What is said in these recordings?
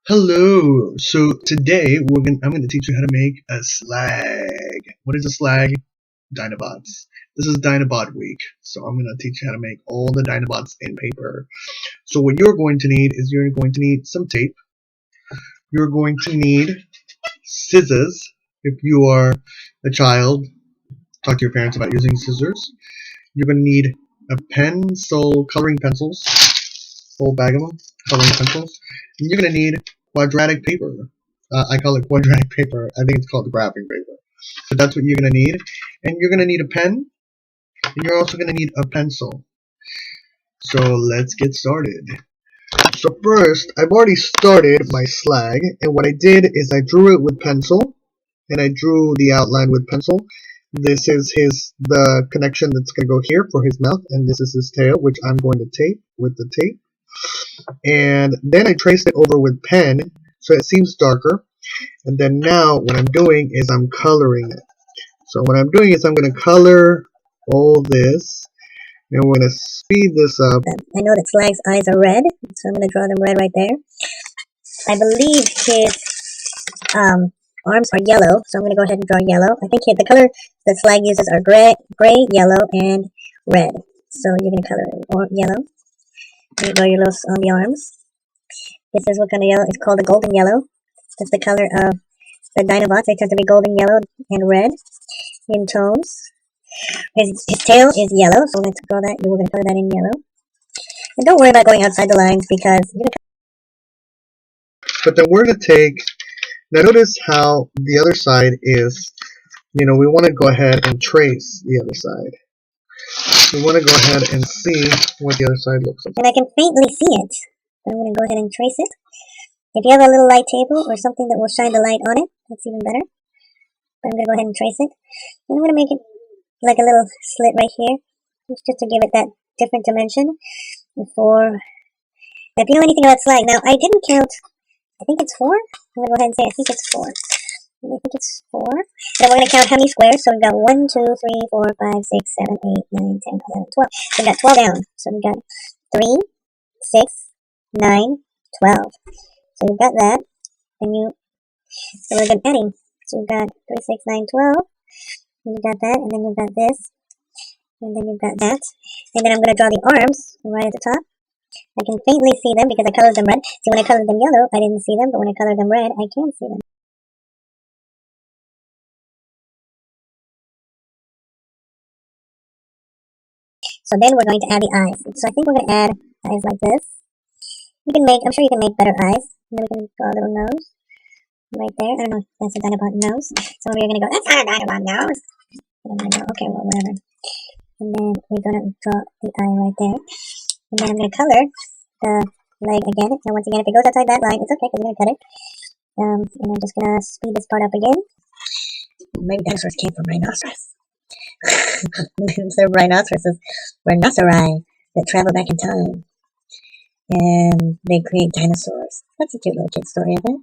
Hello. So today I'm gonna teach you how to make a slag. What is a slag? Dinobots. This is Dinobot week, so I'm gonna teach you how to make all the Dinobots in paper. So what you're going to need is you're going to need some tape. You're going to need scissors. If you are a child, talk to your parents about using scissors. You're gonna need a pencil, coloring pencils, whole bag of them, coloring pencils. And you're gonna need quadratic paper. I call it quadratic paper. I think it's called graphing paper. So that's what you're gonna need. And you're gonna need a pen, and you're also gonna need a pencil. So let's get started. So first, I've already started my slag, and what I did is I drew it with pencil, and I drew the outline with pencil. This is the connection that's gonna go here for his mouth, and this is his tail, which I'm going to tape with the tape. And then I traced it over with pen so it seems darker. And then now what I'm doing is I'm coloring it. So what I'm doing is I'm going to color all this, and we're going to speed this up. I know that Slag's eyes are red, so I'm going to draw them red right there. I believe his arms are yellow, so I'm going to go ahead and draw yellow. I think the color that Slag uses are gray, yellow, and red. So you're going to color yellow. You draw your little on the arms. This is what kind of yellow. It's called a golden yellow. That's the color of the Dinobots. They tend to be golden yellow and red in tones. His tail is yellow, so we're going to draw that. We're going to color that in yellow. And don't worry about going outside the lines because you're going to. But then we're going to take. Now notice how the other side is. We want to go ahead and trace the other side. We want to go ahead and see what the other side looks like. And I can faintly see it. I'm going to go ahead and trace it. If you have a little light table or something that will shine the light on it, that's even better. But I'm going to go ahead and trace it. And I'm going to make it like a little slit right here, just to give it that different dimension. Before, if you know anything about Slag, now I didn't count. I think it's 4. I'm going to go ahead and say I think it's 4. I think it's 4. Then we're going to count how many squares. So we've got 1, 2, 3, 4, 5, 6, 7, 8, 9, 10, 11, 12. So we've got 12 down. So we've got 3, 6, 9, 12. So you've got that. So we're good adding. So you've got 3, 6, 9, 12. And you've got that. And then you've got this. And then you've got that. And then I'm going to draw the arms right at the top. I can faintly see them because I colored them red. See, when I colored them yellow, I didn't see them. But when I colored them red, I can see them. So then we're going to add the eyes. So I think we're going to add eyes like this. I'm sure you can make better eyes. And then we can draw a little nose right there. I don't know if that's a Dinobot nose. Some of you are going to go, that's not a Dinobot nose. And I'm going to go, okay, well, whatever. And then we're going to draw the eye right there. And then I'm going to color the leg again. Now, once again, if it goes outside that line, it's okay because I'm going to cut it. And I'm just going to speed this part up again. Maybe dinosaurs came from rhinoceros. So rhinoceroses were rhinoceri that travel back in time. And they create dinosaurs. That's a cute little kid story, isn't it?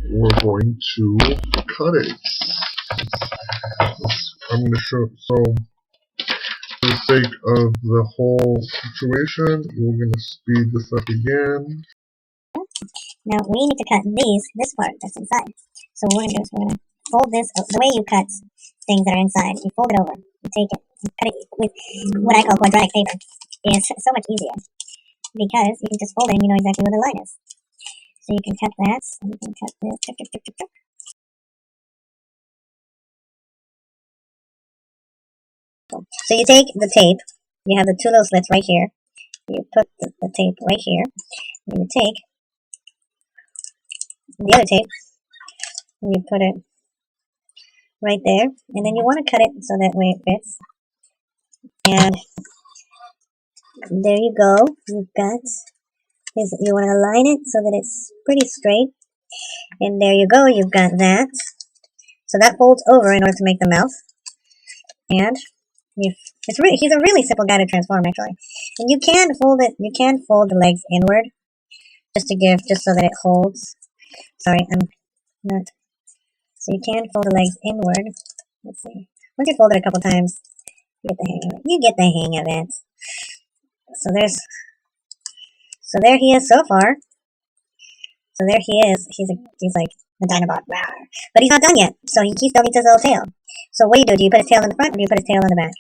We're going to cut it. I'm going to show. So, for the sake of the whole situation, we're going to speed this up again. Now we need to cut this part that's inside. So what we're going to do is we're going to fold this, the way you cut things that are inside, you fold it over, you take it, you cut it with what I call quadratic paper. It's so much easier because you can just fold it and you know exactly where the line is. So you can cut that, and you can cut this, So you take the tape, you have the 2 little slits right here, you put the tape right here, and you take the other tape, and you put it right there, and then you want to cut it so that way it fits. And there you go. You've got you want to align it so that it's pretty straight. And there you go. You've got that. So that folds over in order to make the mouth. And he's a really simple guy to transform actually. And you can fold it. You can fold the legs inward just so that it holds. Sorry, I'm not. So you can fold the legs inward. Let's see. Once you fold it a couple times, you get the hang of it. You get the hang of it. So there he is so far. So there he is. He's like the Dinobot, rawr. But he's not done yet. So he still needs his little tail. So what do? Do you put his tail in the front, or do you put his tail on the back?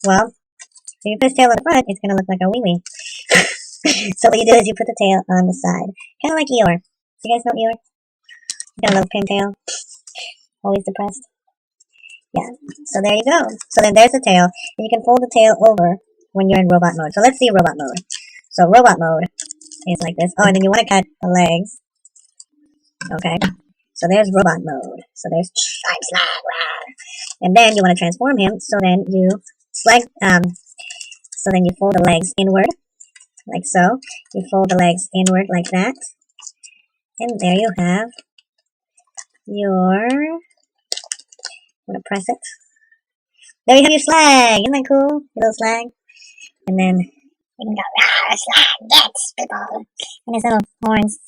Well, if you put his tail on the front, it's gonna look like a wee wee. So what you do is you put the tail on the side, kind of like Eeyore. Do you guys know Eeyore? He's got a little pintail, always depressed. Yeah. So there you go. So then there's the tail, and you can fold the tail over when you're in robot mode. So let's see robot mode. So robot mode is like this. Oh, and then you want to cut the legs. Okay. So there's robot mode. So there's I'm Slag, and then you want to transform him. So then you so then you fold the legs inward, like so. You fold the legs inward like that, and there you have your. I'm gonna press it. There you have your Slag. Isn't that cool? Your little Slag. And then you can go rawr, Slag, get people. And his little horns.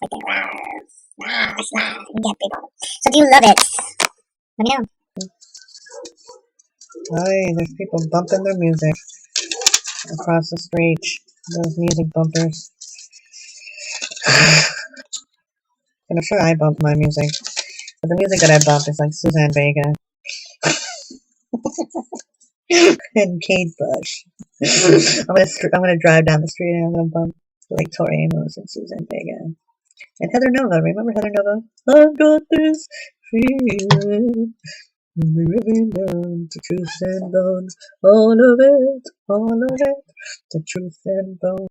Like that, rawr, Slag, get people. So do you love it? Let me know. Hi, there's people bumping their music across the street. Those music bumpers. And I'm sure I bump my music. But the music that I bump is like Suzanne Vega. And Kate Bush. I'm gonna drive down the street and I'm gonna bump like Tori Amos and Suzanne Vega. And Heather Nova. Remember Heather Nova? I've got this feeling. Living down to truth and bone. All of it. The truth and bone.